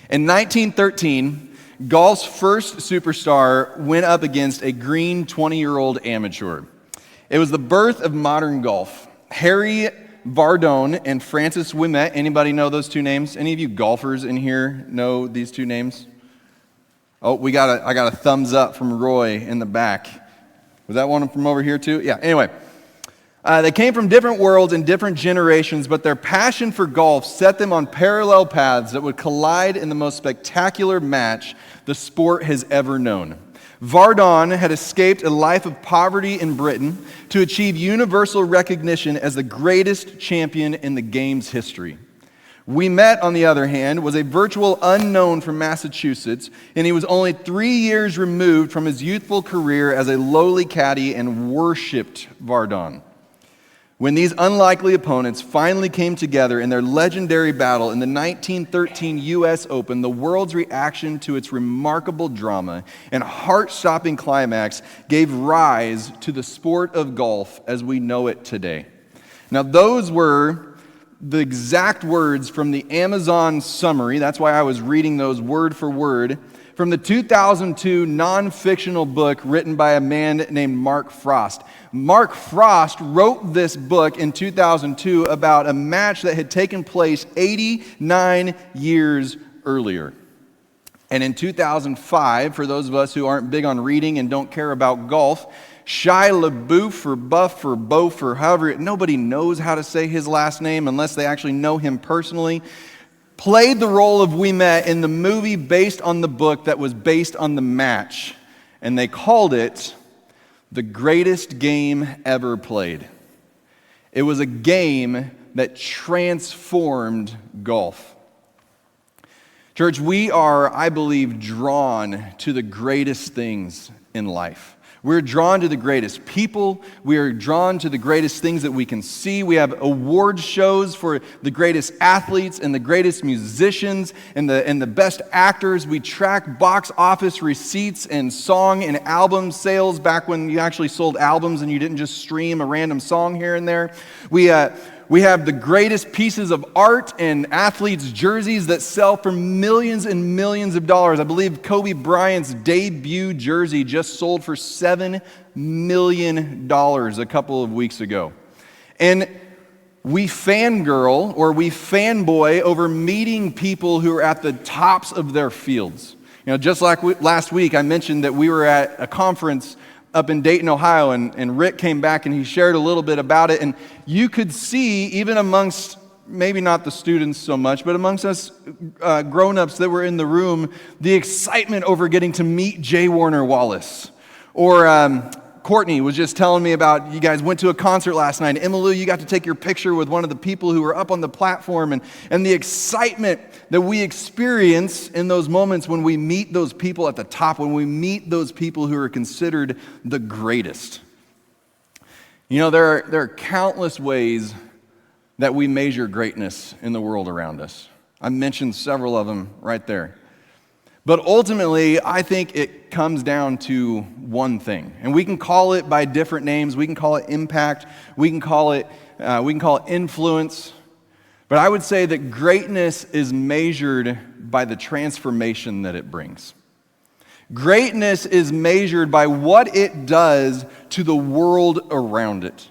In 1913, golf's first superstar went up against a green 20-year-old amateur. It was the birth of modern golf. Harry Vardone and Francis Ouimet. Anybody know those two names? Any of you golfers in here know these two names? Oh, I got a thumbs up from Roy in the back. Was that one from over here too? Yeah, anyway. They came from different worlds and different generations, but their passion for golf set them on parallel paths that would collide in the most spectacular match the sport has ever known. Vardon had escaped a life of poverty in Britain to achieve universal recognition as the greatest champion in the game's history. Ouimet, on the other hand, was a virtual unknown from Massachusetts, and he was only 3 years removed from his youthful career as a lowly caddy and worshipped Vardon. When these unlikely opponents finally came together in their legendary battle in the 1913 U.S. Open, the world's reaction to its remarkable drama and heart-stopping climax gave rise to the sport of golf as we know it today. Now, those were the exact words from the Amazon summary. That's why I was reading those word for word from the 2002 non-fictional book written by a man named Mark Frost. Mark Frost wrote this book in 2002 about a match that had taken place 89 years earlier. And in 2005, for those of us who aren't big on reading and don't care about golf, Shia LaBeouf or Buff or Bof or however, nobody knows how to say his last name unless they actually know him personally, played the role of Ouimet in the movie based on the book that was based on the match. And they called it the greatest game ever played. It was a game that transformed golf. Church, we are, I believe, drawn to the greatest things in life. We're drawn to the greatest people. We are drawn to the greatest things that we can see. We have award shows for the greatest athletes and the greatest musicians and the best actors. We track box office receipts and song and album sales back when you actually sold albums and you didn't just stream a random song here and there. We have the greatest pieces of art and athletes' jerseys that sell for millions and millions of dollars. I believe Kobe Bryant's debut jersey just sold for $7 million a couple of weeks ago. And we fangirl or we fanboy over meeting people who are at the tops of their fields. You know, just like last week, I mentioned that we were at a conference up in Dayton, Ohio, and Rick came back and he shared a little bit about it, and you could see, even amongst, maybe not the students so much, but amongst us grown-ups that were in the room, the excitement over getting to meet J. Warner Wallace. Or Courtney was just telling me about, you guys went to a concert last night, Emmylou, you got to take your picture with one of the people who were up on the platform, and the excitement that we experience in those moments when we meet those people at the top, when we meet those people who are considered the greatest. You know, there are countless ways that we measure greatness in the world around us. I mentioned several of them right there. But ultimately, I think it comes down to one thing. And we can call it by different names. We can call it impact. We can call it influence. But I would say that greatness is measured by the transformation that it brings. Greatness is measured by what it does to the world around it.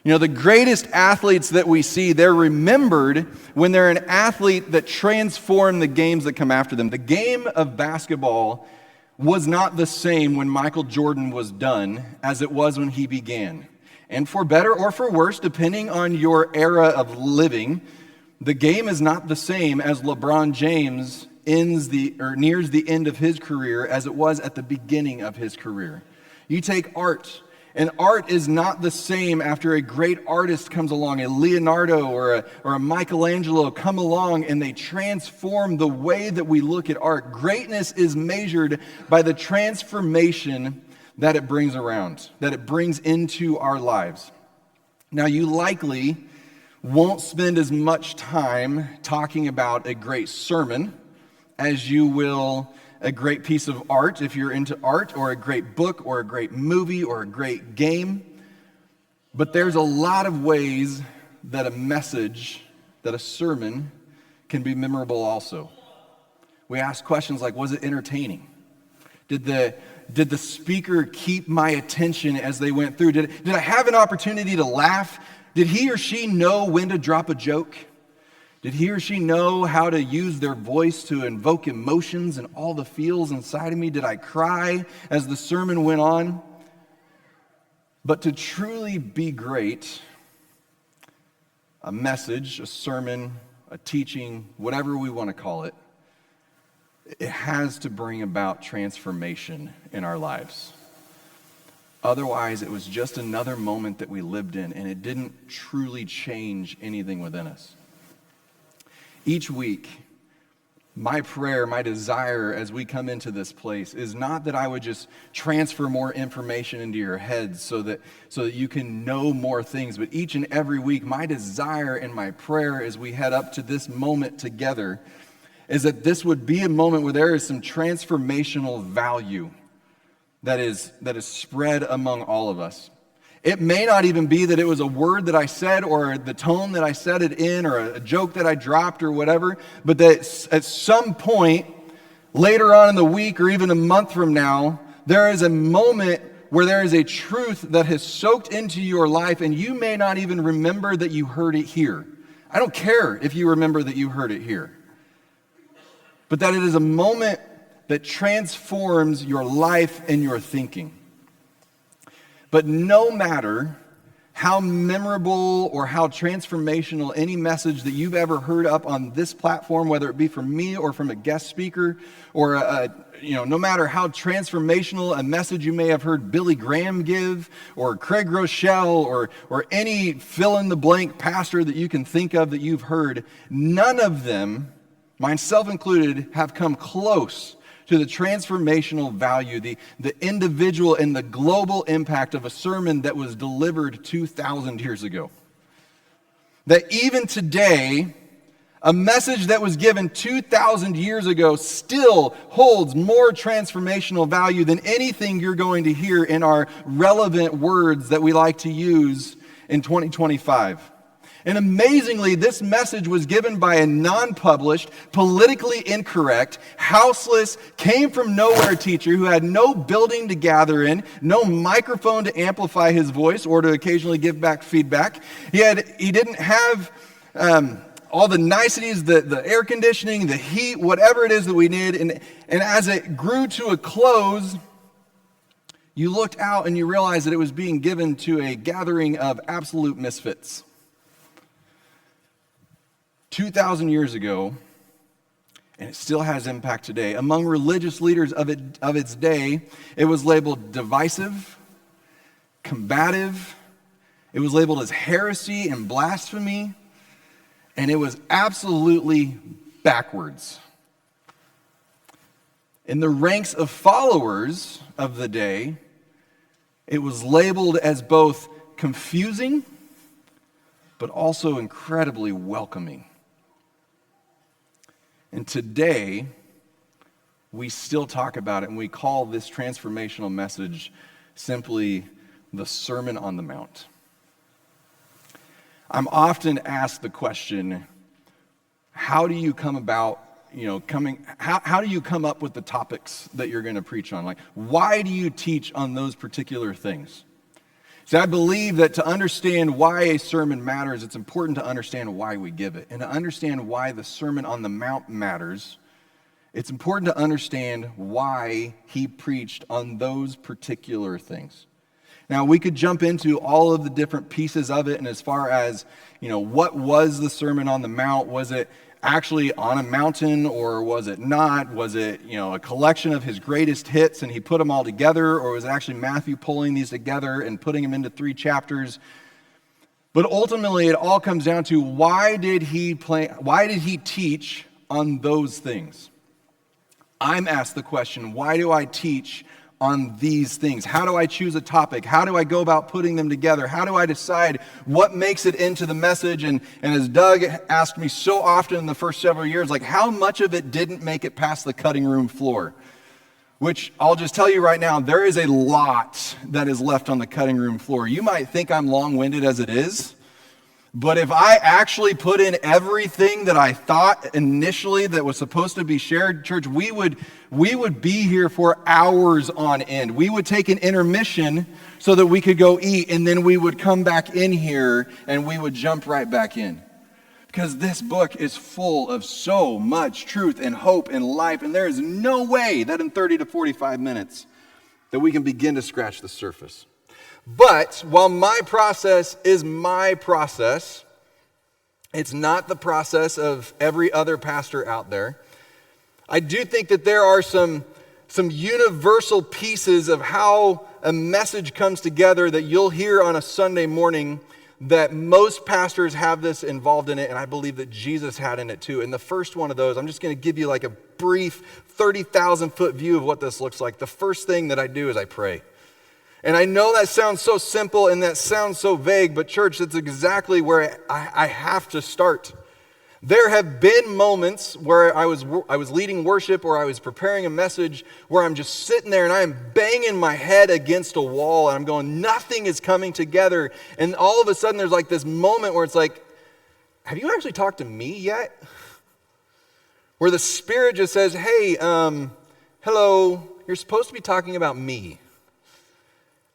You know, the greatest athletes that we see, they're remembered when they're an athlete that transformed the games that come after them. The game of basketball was not the same when Michael Jordan was done as it was when he began. And for better or for worse, depending on your era of living, the game is not the same as LeBron James nears the end of his career as it was at the beginning of his career. You take art. And art is not the same after a great artist comes along, a Leonardo or a Michelangelo come along and they transform the way that we look at art. Greatness is measured by the transformation that it brings around, that it brings into our lives. Now, you likely won't spend as much time talking about a great sermon as you will a great piece of art, if you're into art, or a great book, or a great movie, or a great game. But there's a lot of ways that a message, that a sermon, can be memorable also. We ask questions like, was it entertaining? Did the speaker keep my attention as they went through? Did I have an opportunity to laugh? Did he or she know when to drop a joke? Did he or she know how to use their voice to invoke emotions and all the feels inside of me? Did I cry as the sermon went on? But to truly be great, a message, a sermon, a teaching, whatever we want to call it, it has to bring about transformation in our lives. Otherwise, it was just another moment that we lived in, and it didn't truly change anything within us. Each week, my prayer, my desire as we come into this place is not that I would just transfer more information into your heads so that you can know more things, but each and every week, my desire and my prayer as we head up to this moment together is that this would be a moment where there is some transformational value that is spread among all of us. It may not even be that it was a word that I said or the tone that I said it in or a joke that I dropped or whatever, but that at some point later on in the week or even a month from now, there is a moment where there is a truth that has soaked into your life and you may not even remember that you heard it here. I don't care if you remember that you heard it here, but that it is a moment that transforms your life and your thinking. But no matter how memorable or how transformational any message that you've ever heard up on this platform, whether it be from me or from a guest speaker, or no matter how transformational a message you may have heard Billy Graham give, or Craig Rochelle, or any fill-in-the-blank pastor that you can think of that you've heard, none of them, myself included, have come close to the transformational value, the individual and the global impact of a sermon that was delivered 2,000 years ago. That even today, a message that was given 2,000 years ago still holds more transformational value than anything you're going to hear in our relevant words that we like to use in 2025. And amazingly, this message was given by a non-published, politically incorrect, houseless, came-from-nowhere teacher who had no building to gather in, no microphone to amplify his voice or to occasionally give back feedback. He didn't have all the niceties, the air conditioning, the heat, whatever it is that we need. And as it grew to a close, you looked out and you realized that it was being given to a gathering of absolute misfits. 2,000 years ago, and it still has impact today. Among religious leaders of its day, it was labeled divisive, combative, it was labeled as heresy and blasphemy, and it was absolutely backwards. In the ranks of followers of the day, it was labeled as both confusing, but also incredibly welcoming. And today, we still talk about it, and we call this transformational message simply the Sermon on the Mount. I'm often asked the question, how do you come about, how do you come up with the topics that you're going to preach on? Like, why do you teach on those particular things? See, I believe that to understand why a sermon matters, it's important to understand why we give it. And to understand why the Sermon on the Mount matters, it's important to understand why he preached on those particular things. Now, we could jump into all of the different pieces of it, and as far as, what was the Sermon on the Mount? Was it actually on a mountain, or was it not? Was it, a collection of his greatest hits and he put them all together, or was it actually Matthew pulling these together and putting them into 3 chapters? But ultimately, it all comes down to why did he teach on those things? I'm asked the question, why do I teach on these things? How do I choose a topic? How do I go about putting them together? How do I decide what makes it into the message? And as Doug asked me so often in the first several years, like, how much of it didn't make it past the cutting room floor? Which I'll just tell you right now, there is a lot that is left on the cutting room floor. You might think I'm long-winded as it is. But if I actually put in everything that I thought initially that was supposed to be shared, church, we would be here for hours on end. We would take an intermission so that we could go eat, and then we would come back in here and we would jump right back in. Because this book is full of so much truth and hope and life, and there is no way that in 30 to 45 minutes that we can begin to scratch the surface. But while my process is my process, it's not the process of every other pastor out there. I do think that there are some universal pieces of how a message comes together that you'll hear on a Sunday morning that most pastors have this involved in it, and I believe that Jesus had in it too. And the first one of those, I'm just going to give you like a brief 30,000-foot view of what this looks like. The first thing that I do is I pray. And I know that sounds so simple and that sounds so vague, but church, that's exactly where I have to start. There have been moments where I was leading worship or I was preparing a message where I'm just sitting there and I am banging my head against a wall and I'm going, nothing is coming together. And all of a sudden there's like this moment where it's like, have you actually talked to me yet? Where the Spirit just says, hey, hello, you're supposed to be talking about me.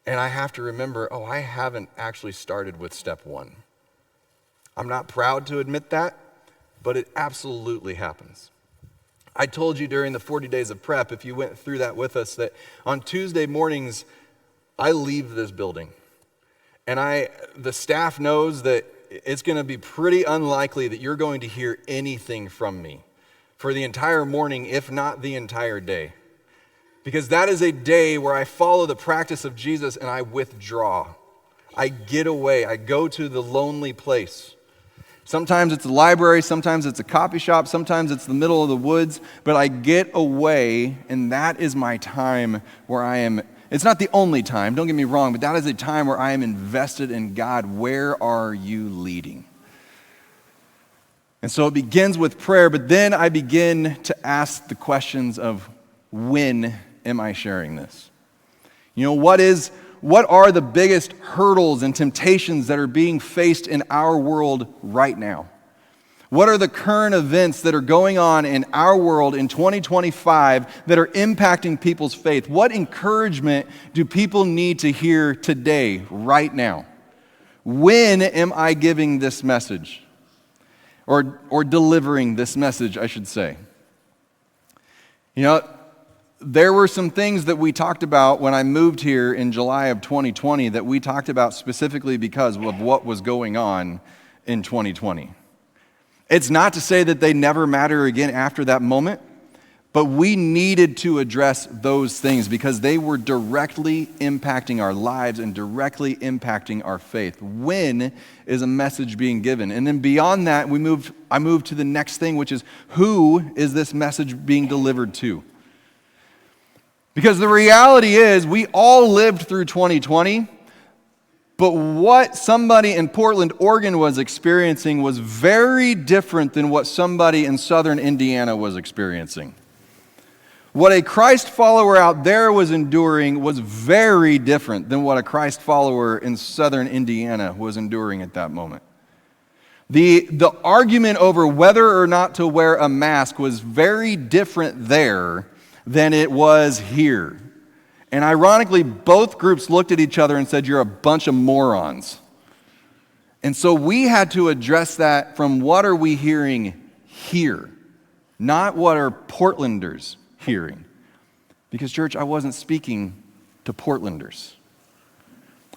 And I have to remember, I haven't actually started with step one. I'm not proud to admit that, but it absolutely happens. I told you during the 40 days of prep, if you went through that with us, that on Tuesday mornings, I leave this building. And the staff knows that it's going to be pretty unlikely that you're going to hear anything from me for the entire morning, if not the entire day. Because that is a day where I follow the practice of Jesus and I withdraw. I get away. I go to the lonely place. Sometimes it's a library, sometimes it's a coffee shop, sometimes it's the middle of the woods, but I get away, and that is my time where I am. It's not the only time, don't get me wrong, but that is a time where I am invested in God. Where are you leading? And so it begins with prayer, but then I begin to ask the questions of when am I sharing this? You know, what are the biggest hurdles and temptations that are being faced in our world right now? What are the current events that are going on in our world in 2025 that are impacting people's faith? What encouragement do people need to hear today, right now? When am I giving this message? Or delivering this message, I should say. You know, there were some things that we talked about when I moved here in July of 2020 that we talked about specifically because of what was going on in 2020. It's not to say that they never matter again after that moment, but we needed to address those things because they were directly impacting our lives and directly impacting our faith. When is a message being given? And then beyond that, I moved to the next thing, which is who is this message being delivered to? Because the reality is we all lived through 2020, but what somebody in Portland, Oregon was experiencing was very different than what somebody in southern Indiana was experiencing. What a Christ follower out there was enduring was very different than what a Christ follower in southern Indiana was enduring at that moment. The argument over whether or not to wear a mask was very different there than it was here. And ironically, both groups looked at each other and said, "You're a bunch of morons." And so we had to address that from what are we hearing here, not what are Portlanders hearing. Because, church, I wasn't speaking to Portlanders.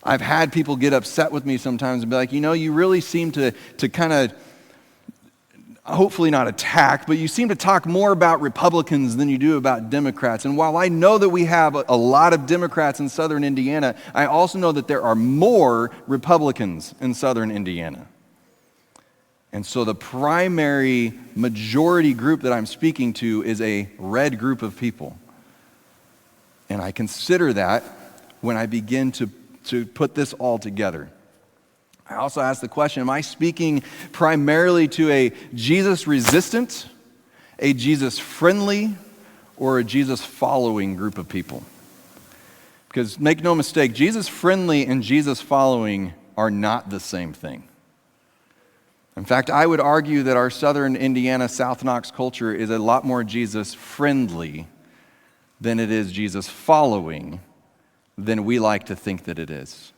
I've had people get upset with me sometimes and be like, you really seem to kind of, hopefully not attack, but you seem to talk more about Republicans than you do about Democrats. And while I know that we have a lot of Democrats in southern Indiana, I also know that there are more Republicans in southern Indiana. And so the primary majority group that I'm speaking to is a red group of people. And I consider that when I begin to put this all together. I also ask the question, am I speaking primarily to a Jesus-resistant, a Jesus-friendly, or a Jesus-following group of people? Because make no mistake, Jesus-friendly and Jesus-following are not the same thing. In fact, I would argue that our southern Indiana South Knox culture is a lot more Jesus-friendly than it is Jesus-following than we like to think that it is.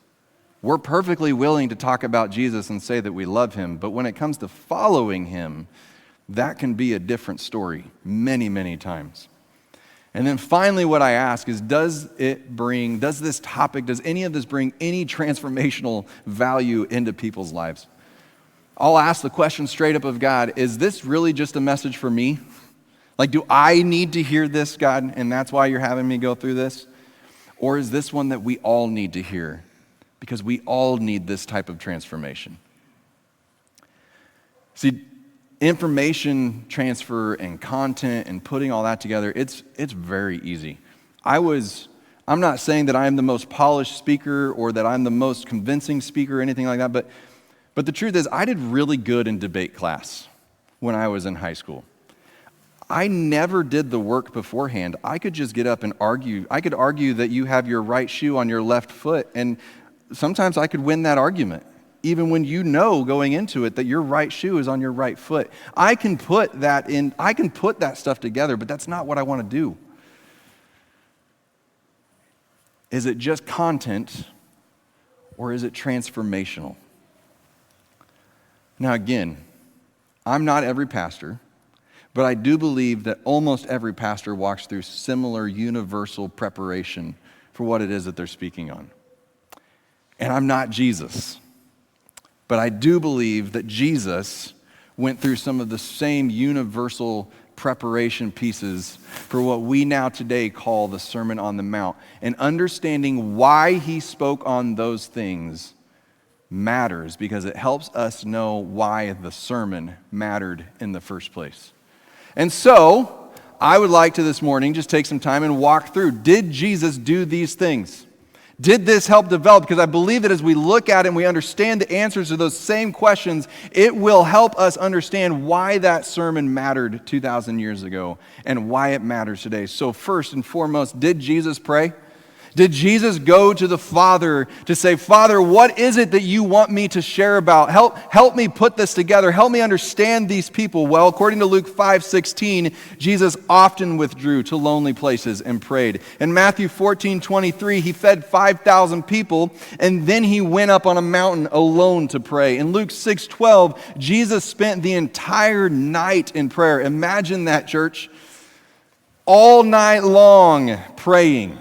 We're perfectly willing to talk about Jesus and say that we love him, but when it comes to following him, that can be a different story many, many times. And then finally what I ask is, does any of this bring any transformational value into people's lives? I'll ask the question straight up of God, is this really just a message for me? Like, do I need to hear this, God, and that's why you're having me go through this? Or is this one that we all need to hear? Because we all need this type of transformation. See, information transfer and content and putting all that together, it's very easy. I'm not saying that I'm the most polished speaker or that I'm the most convincing speaker or anything like that, but the truth is, I did really good in debate class when I was in high school. I never did the work beforehand. I could just get up and argue. I could argue that you have your right shoe on your left foot, and sometimes I could win that argument, even when you know going into it that your right shoe is on your right foot. I can put that stuff together, but that's not what I want to do. Is it just content, or is it transformational? Now again, I'm not every pastor, but I do believe that almost every pastor walks through similar universal preparation for what it is that they're speaking on. And I'm not Jesus, but I do believe that Jesus went through some of the same universal preparation pieces for what we now today call the Sermon on the Mount. And understanding why he spoke on those things matters, because it helps us know why the sermon mattered in the first place. And so, I would like to this morning just take some time and walk through, did Jesus do these things? Did this help develop? Because I believe that as we look at it and we understand the answers to those same questions, it will help us understand why that sermon mattered 2,000 years ago and why it matters today. So first and foremost, did Jesus pray? Did Jesus go to the Father to say, Father, what is it that you want me to share about? Help me put this together. Help me understand these people. Well, according to Luke 5:16, Jesus often withdrew to lonely places and prayed. In Matthew 14:23, he fed 5,000 people, and then he went up on a mountain alone to pray. In Luke 6:12, Jesus spent the entire night in prayer. Imagine that, church. All night long praying.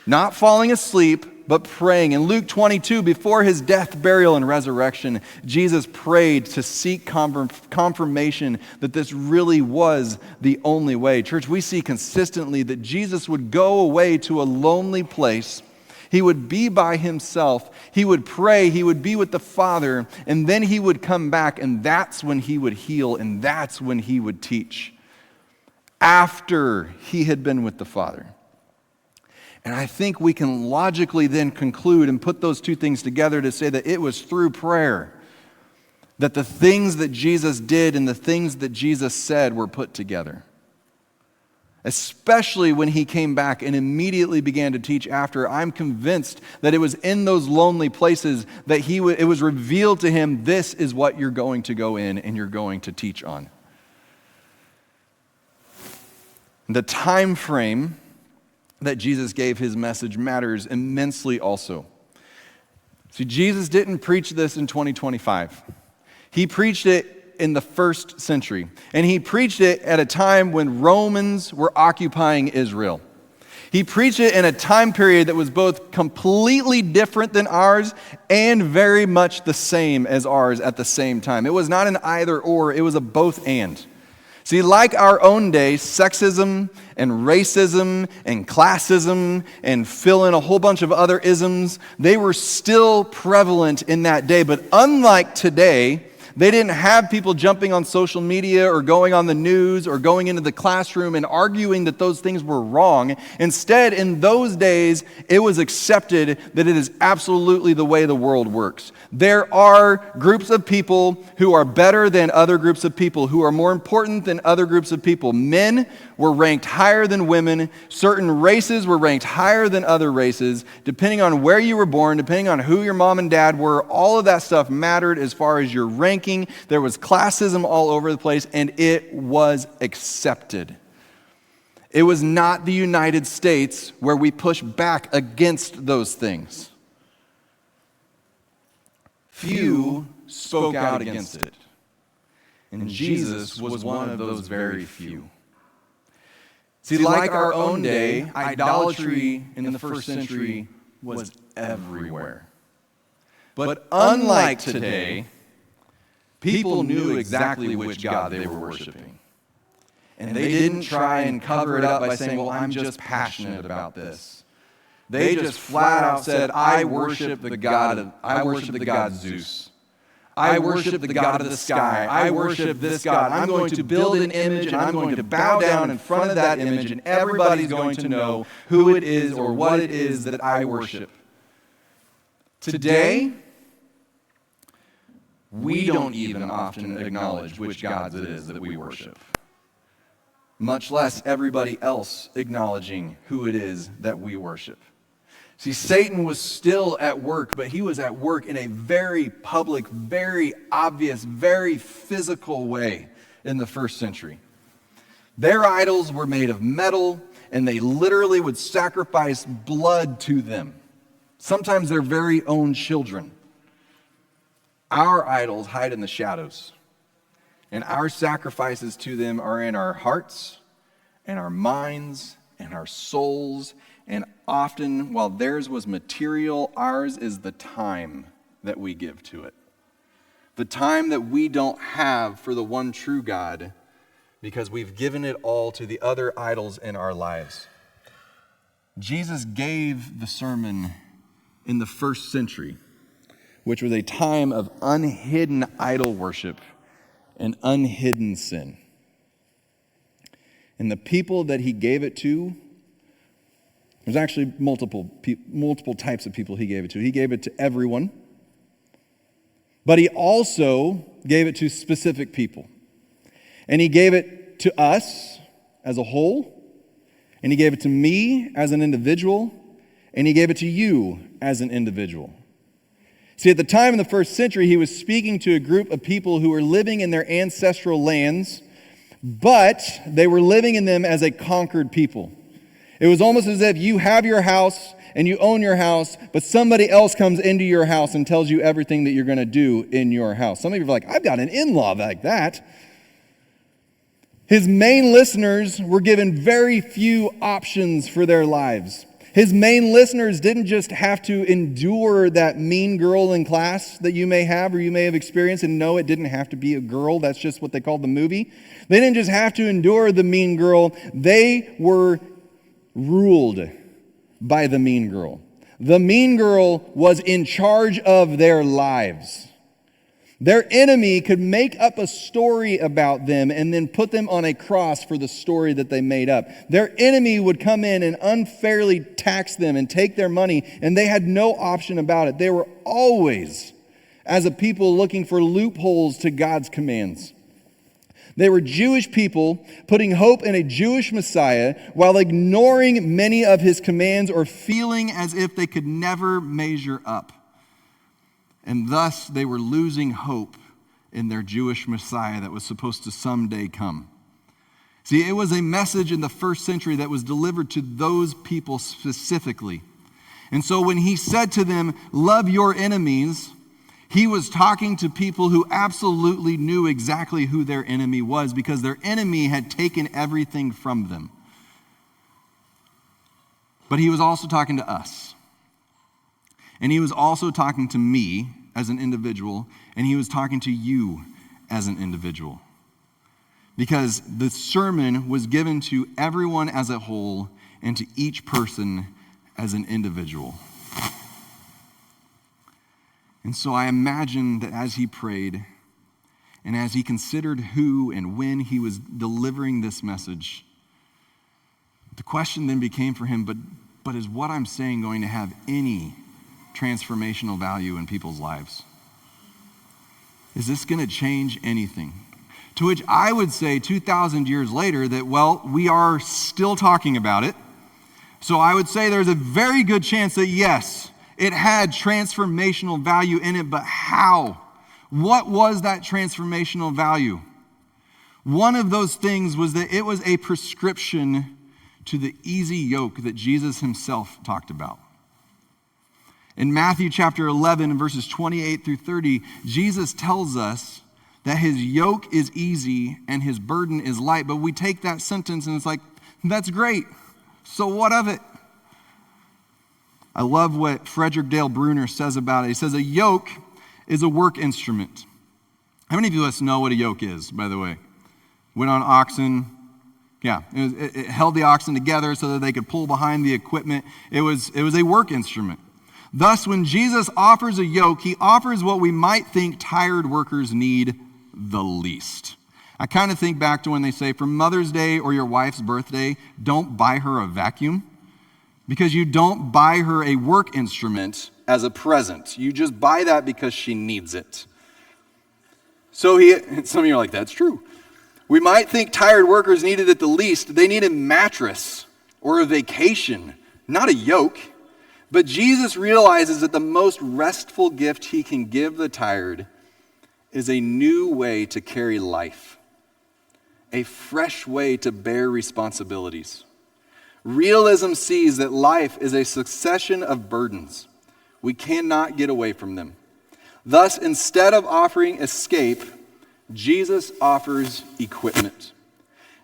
Not falling asleep, but praying. In Luke 22, before his death, burial, and resurrection, Jesus prayed to seek confirmation that this really was the only way. Church, we see consistently that Jesus would go away to a lonely place. He would be by himself. He would pray. He would be with the Father. And then he would come back, and that's when he would heal, and that's when he would teach. After he had been with the Father. And I think we can logically then conclude and put those two things together to say that it was through prayer that the things that Jesus did and the things that Jesus said were put together. Especially when he came back and immediately began to teach after. I'm convinced that it was in those lonely places that it was revealed to him, this is what you're going to go in and you're going to teach on. The time frame that Jesus gave his message matters immensely also. See, Jesus didn't preach this in 2025. He preached it in the first century. And he preached it at a time when Romans were occupying Israel. He preached it in a time period that was both completely different than ours and very much the same as ours at the same time. It was not an either or, it was a both and. See, like our own day, sexism and racism and classism and fill in a whole bunch of other isms, they were still prevalent in that day. But unlike today, they didn't have people jumping on social media or going on the news or going into the classroom and arguing that those things were wrong. Instead, in those days, it was accepted that it is absolutely the way the world works. There are groups of people who are better than other groups of people, who are more important than other groups of people. Men were ranked higher than women. Certain races were ranked higher than other races. Depending on where you were born, depending on who your mom and dad were, all of that stuff mattered as far as your ranking ranking, there was classism all over the place, and it was accepted. It was not the United States where we push back against those things. Few spoke out against it, and Jesus was one of those very few. See, like our own day, idolatry in the first century was everywhere. But unlike today, people knew exactly which God they were worshiping. And they didn't try and cover it up by saying, well, I'm just passionate about this. They just flat out said, I worship the God Zeus. I worship the God of the sky. I worship this God. I'm going to build an image and I'm going to bow down in front of that image and everybody's going to know who it is or what it is that I worship. Today, we don't even often acknowledge which gods it is that we worship, much less everybody else acknowledging who it is that we worship. See, Satan was still at work, but he was at work in a very public, very obvious, very physical way in the first century. Their idols were made of metal, and they literally would sacrifice blood to them, sometimes their very own children. Our idols hide in the shadows, and our sacrifices to them are in our hearts, and our minds, and our souls. And often, while theirs was material, ours is the time that we give to it. The time that we don't have for the one true God because we've given it all to the other idols in our lives. Jesus gave the sermon in the first century, which was a time of unhidden idol worship and unhidden sin. And the people that he gave it to, there's actually multiple types of people he gave it to. He gave it to everyone, but he also gave it to specific people. And he gave it to us as a whole, and he gave it to me as an individual, and he gave it to you as an individual. See, at the time in the first century, he was speaking to a group of people who were living in their ancestral lands, but they were living in them as a conquered people. It was almost as if you have your house and you own your house, but somebody else comes into your house and tells you everything that you're going to do in your house. Some of you are like, I've got an in-law like that. His main listeners were given very few options for their lives. His main listeners didn't just have to endure that mean girl in class that you may have or you may have experienced, and no, it didn't have to be a girl. That's just what they called the movie. They didn't just have to endure the mean girl. They were ruled by the mean girl. The mean girl was in charge of their lives. Their enemy could make up a story about them and then put them on a cross for the story that they made up. Their enemy would come in and unfairly tax them and take their money, and they had no option about it. They were always, as a people, looking for loopholes to God's commands. They were Jewish people putting hope in a Jewish Messiah while ignoring many of his commands or feeling as if they could never measure up. And thus they were losing hope in their Jewish Messiah that was supposed to someday come. See, it was a message in the first century that was delivered to those people specifically. And so when he said to them, love your enemies, he was talking to people who absolutely knew exactly who their enemy was because their enemy had taken everything from them. But he was also talking to us. And he was also talking to me as an individual, and he was talking to you as an individual. Because the sermon was given to everyone as a whole and to each person as an individual. And so I imagine that as he prayed and as he considered who and when he was delivering this message, the question then became for him, but is what I'm saying going to have any transformational value in people's lives? Is this going to change anything? To which I would say 2,000 years later that, well, we are still talking about it. So I would say there's a very good chance that yes, it had transformational value in it, but how? What was that transformational value? One of those things was that it was a prescription to the easy yoke that Jesus himself talked about. In Matthew chapter 11, verses 28 through 30, Jesus tells us that his yoke is easy and his burden is light. But we take that sentence and it's like, that's great. So what of it? I love what Frederick Dale Bruner says about it. He says, a yoke is a work instrument. How many of us know what a yoke is, by the way? Went on oxen. Yeah, it held the oxen together so that they could pull behind the equipment. It was a work instrument. Thus, when Jesus offers a yoke, he offers what we might think tired workers need the least. I kind of think back to when they say for Mother's Day or your wife's birthday, don't buy her a vacuum, because you don't buy her a work instrument as a present. You just buy that because she needs it. So some of you are like, that's true. We might think tired workers needed it the least. They need a mattress or a vacation, not a yoke. But Jesus realizes that the most restful gift he can give the tired is a new way to carry life, a fresh way to bear responsibilities. Realism sees that life is a succession of burdens. We cannot get away from them. Thus, instead of offering escape, Jesus offers equipment.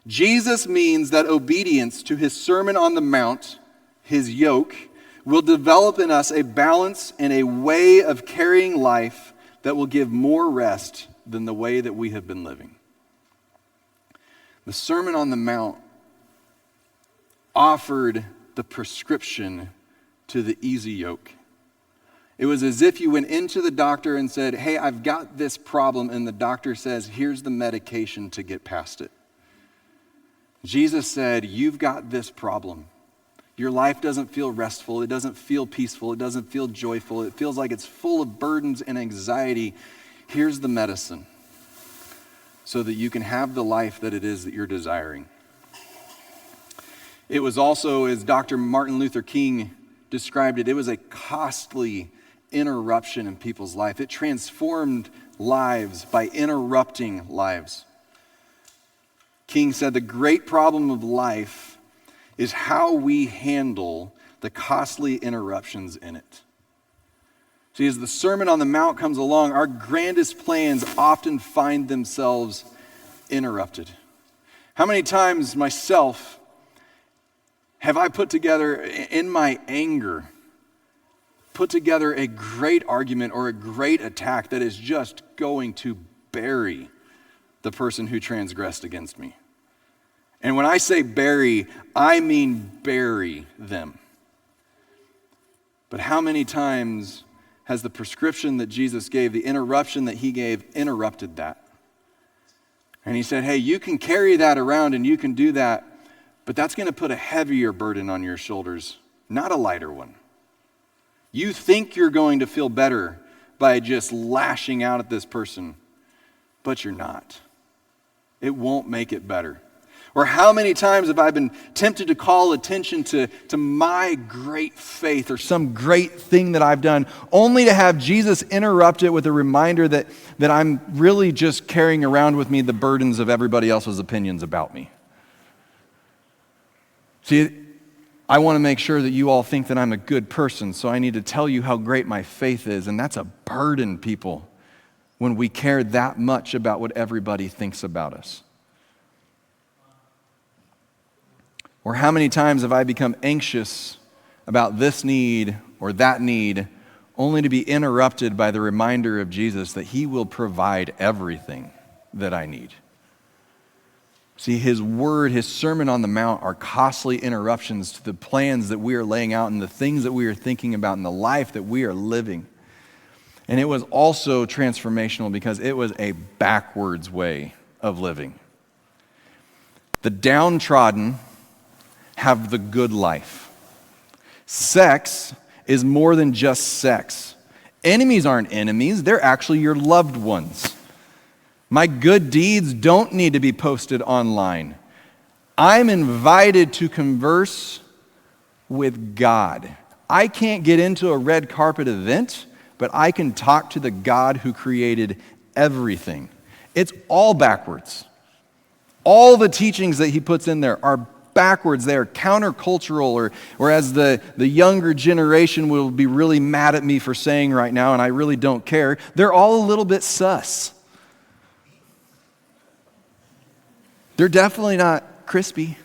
Jesus means that obedience to his Sermon on the Mount, his yoke, will develop in us a balance and a way of carrying life that will give more rest than the way that we have been living. The Sermon on the Mount offered the prescription to the easy yoke. It was as if you went into the doctor and said, hey, I've got this problem, and the doctor says, here's the medication to get past it. Jesus said, you've got this problem. Your life doesn't feel restful. It doesn't feel peaceful. It doesn't feel joyful. It feels like it's full of burdens and anxiety. Here's the medicine so that you can have the life that it is that you're desiring. It was also, as Dr. Martin Luther King described it, it was a costly interruption in people's life. It transformed lives by interrupting lives. King said the great problem of life is how we handle the costly interruptions in it. See, as the Sermon on the Mount comes along, our grandest plans often find themselves interrupted. How many times myself have I put together, in my anger, put together a great argument or a great attack that is just going to bury the person who transgressed against me? And when I say bury, I mean bury them. But how many times has the prescription that Jesus gave, the interruption that he gave, interrupted that? And he said, hey, you can carry that around and you can do that, but that's going to put a heavier burden on your shoulders, not a lighter one. You think you're going to feel better by just lashing out at this person, but you're not. It won't make it better. Or how many times have I been tempted to call attention to my great faith or some great thing that I've done, only to have Jesus interrupt it with a reminder that I'm really just carrying around with me the burdens of everybody else's opinions about me. See, I want to make sure that you all think that I'm a good person, so I need to tell you how great my faith is, and that's a burden, people, when we care that much about what everybody thinks about us. Or how many times have I become anxious about this need or that need, only to be interrupted by the reminder of Jesus that he will provide everything that I need? See, his word, his Sermon on the Mount are costly interruptions to the plans that we are laying out and the things that we are thinking about and the life that we are living. And it was also transformational because it was a backwards way of living. The downtrodden have the good life. Sex is more than just sex. Enemies aren't enemies, they're actually your loved ones. My good deeds don't need to be posted online. I'm invited to converse with God. I can't get into a red carpet event, but I can talk to the God who created everything. It's all backwards. All the teachings that he puts in there are backwards. They are countercultural, or as the younger generation will be really mad at me for saying right now, and I really don't care, they're all a little bit sus. They're definitely not crispy.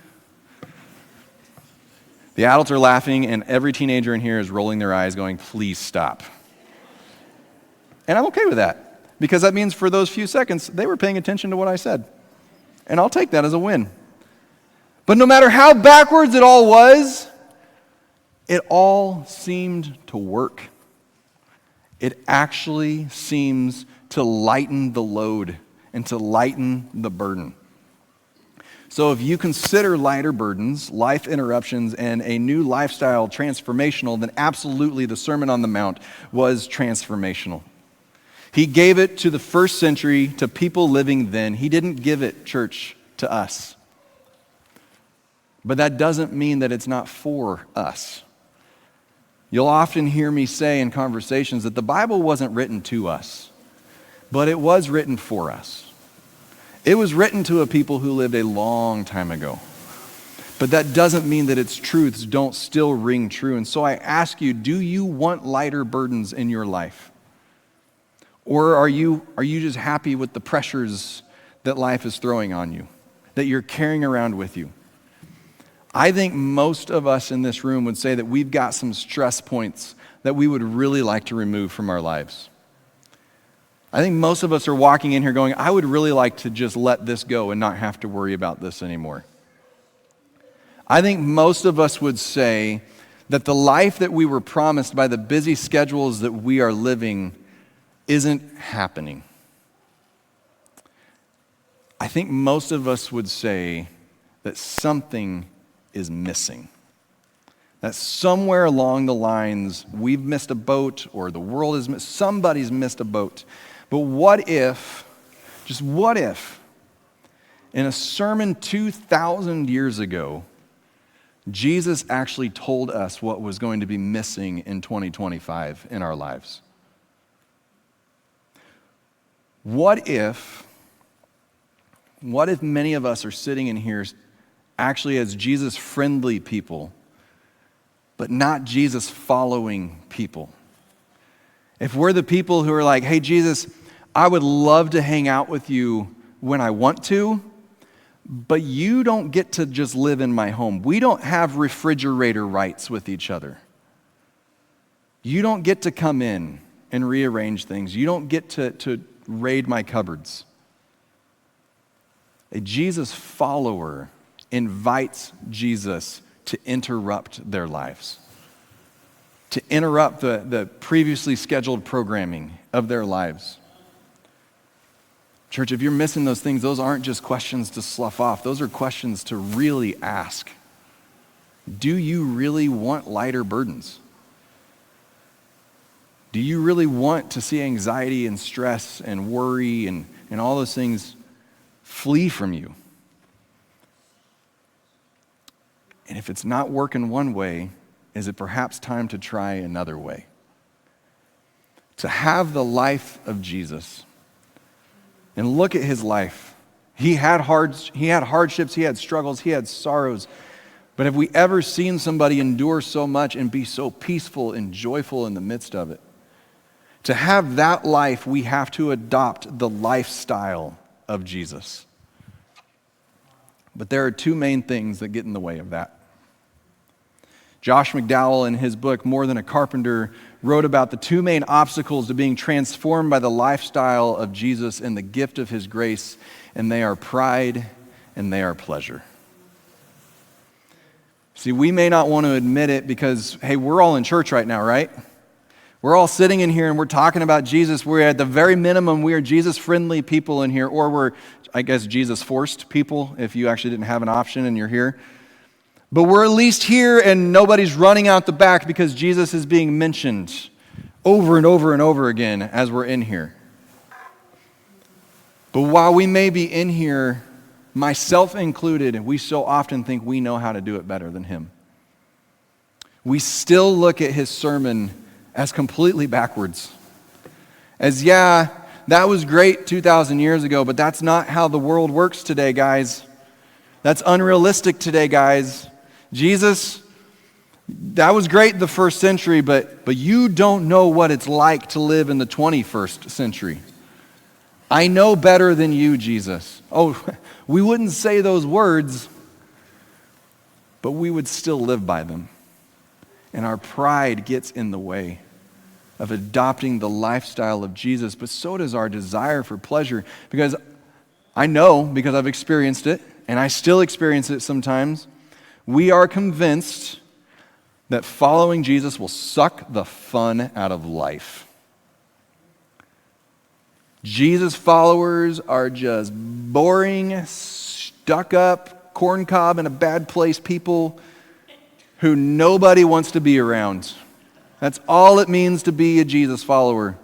The adults are laughing, and every teenager in here is rolling their eyes going, please stop. And I'm okay with that, because that means for those few seconds, they were paying attention to what I said. And I'll take that as a win. But no matter how backwards it all was, it all seemed to work. It actually seems to lighten the load and to lighten the burden. So if you consider lighter burdens, life interruptions, and a new lifestyle transformational, then absolutely the Sermon on the Mount was transformational. He gave it to the first century, to people living then. He didn't give it, church, to us. But that doesn't mean that it's not for us. You'll often hear me say in conversations that the Bible wasn't written to us, but it was written for us. It was written to a people who lived a long time ago. But that doesn't mean that its truths don't still ring true. And so I ask you, do you want lighter burdens in your life? Or are you just happy with the pressures that life is throwing on you, that you're carrying around with you? I think most of us in this room would say that we've got some stress points that we would really like to remove from our lives. I think most of us are walking in here going, I would really like to just let this go and not have to worry about this anymore. I think most of us would say that the life that we were promised by the busy schedules that we are living isn't happening. I think most of us would say that something is missing. That somewhere along the lines, we've missed a boat, or the world has missed, somebody's missed a boat. But what if, just what if, in a sermon 2,000 years ago, Jesus actually told us what was going to be missing in 2025 in our lives? What if many of us are sitting in here actually as Jesus-friendly people, but not Jesus-following people? If we're the people who are like, hey, Jesus, I would love to hang out with you when I want to, but you don't get to just live in my home. We don't have refrigerator rights with each other. You don't get to come in and rearrange things. You don't get to raid my cupboards. A Jesus follower invites Jesus to interrupt their lives, to interrupt the previously scheduled programming of their lives. Church, if you're missing those things, those aren't just questions to slough off. Those are questions to really ask. Do you really want lighter burdens? Do you really want to see anxiety and stress and worry and all those things flee from you? And if it's not working one way, is it perhaps time to try another way? To have the life of Jesus. And look at his life. He had hardships, he had struggles, he had sorrows. But have we ever seen somebody endure so much and be so peaceful and joyful in the midst of it? To have that life, we have to adopt the lifestyle of Jesus. But there are two main things that get in the way of that. Josh McDowell, in his book, More Than a Carpenter, wrote about the two main obstacles to being transformed by the lifestyle of Jesus and the gift of his grace, and they are pride and they are pleasure. See, we may not want to admit it because, hey, we're all in church right now, right? We're all sitting in here and we're talking about Jesus. We're at the very minimum, we are Jesus-friendly people in here, or we're, I guess, Jesus-forced people if you actually didn't have an option and you're here. But we're at least here and nobody's running out the back because Jesus is being mentioned over and over and over again as we're in here. But while we may be in here, myself included, we so often think we know how to do it better than him. We still look at his sermon as completely backwards. As, yeah, That was great 2,000 years ago, but that's not how the world works today, guys. That's unrealistic today, guys. Jesus, that was great in the first century, but you don't know what it's like to live in the 21st century. I know better than you, Jesus. Oh, we wouldn't say those words, but we would still live by them. And our pride gets in the way of adopting the lifestyle of Jesus, but so does our desire for pleasure. Because I know, because I've experienced it, and I still experience it sometimes, we are convinced that following Jesus will suck the fun out of life. Jesus followers are just boring, stuck up, corncob in a bad place people who nobody wants to be around. That's all it means to be a Jesus follower.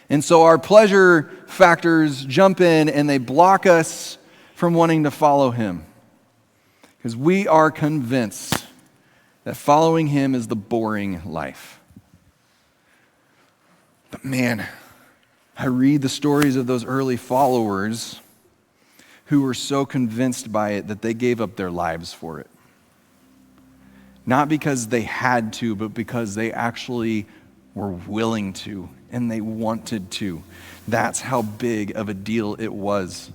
And so our pleasure factors jump in and they block us from wanting to follow him. Because we are convinced that following him is the boring life. But man, I read the stories of those early followers who were so convinced by it that they gave up their lives for it. Not because they had to, but because they actually were willing to and they wanted to. That's how big of a deal it was.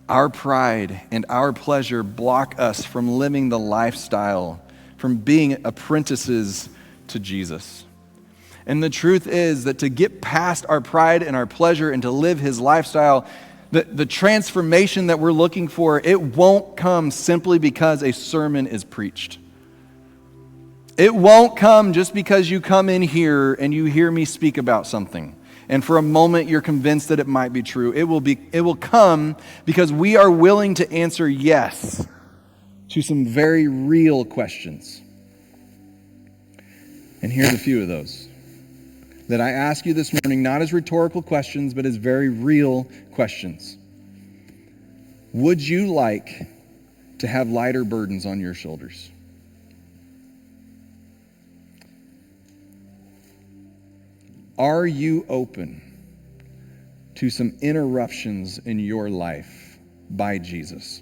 Our pride and our pleasure block us from living the lifestyle, from being apprentices to Jesus. And the truth is that to get past our pride and our pleasure and to live his lifestyle, the transformation that we're looking for, it won't come simply because a sermon is preached. It won't come just because you come in here and you hear me speak about something. And for a moment you're convinced that it might be true. It will come because we are willing to answer yes to some very real questions. And here's a few of those that I ask you this morning, not as rhetorical questions, but as very real questions. Would you like to have lighter burdens on your shoulders? Are you open to some interruptions in your life by Jesus?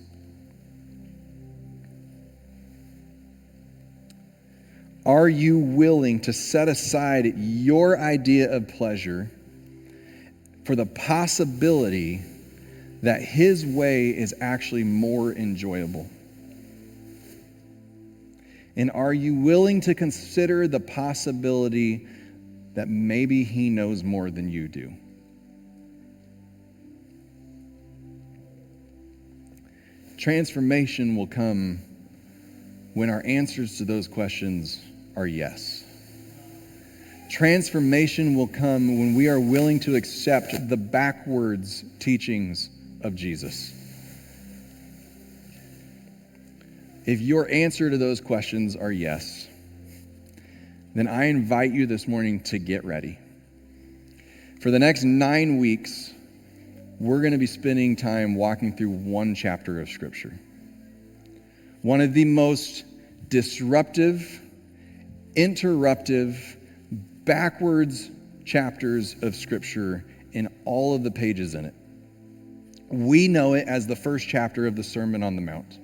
Are you willing to set aside your idea of pleasure for the possibility that his way is actually more enjoyable? And are you willing to consider the possibility that maybe he knows more than you do? Transformation will come when our answers to those questions are yes. Transformation will come when we are willing to accept the backwards teachings of Jesus. If your answer to those questions are yes, then I invite you this morning to get ready. For the next 9 weeks, we're going to be spending time walking through one chapter of Scripture. One of the most disruptive, interruptive, backwards chapters of Scripture in all of the pages in it. We know it as the first chapter of the Sermon on the Mount.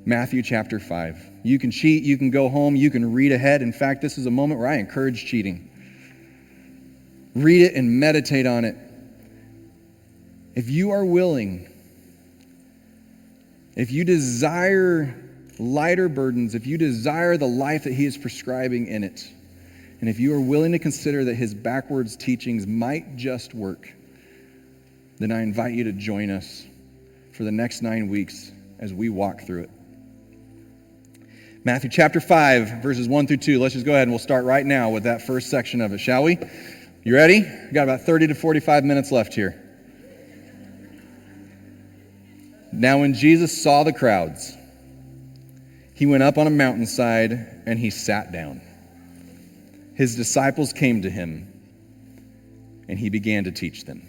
Matthew chapter 5. You can cheat, you can go home, you can read ahead. In fact, this is a moment where I encourage cheating. Read it and meditate on it. If you are willing, if you desire lighter burdens, if you desire the life that he is prescribing in it, and if you are willing to consider that his backwards teachings might just work, then I invite you to join us for the next 9 weeks as we walk through it. Matthew chapter 5, verses 1 through 2. Let's just go ahead and we'll start right now with that first section of it, shall we? You ready? We've got about 30 to 45 minutes left here. Now when Jesus saw the crowds, he went up on a mountainside and he sat down. His disciples came to him and he began to teach them.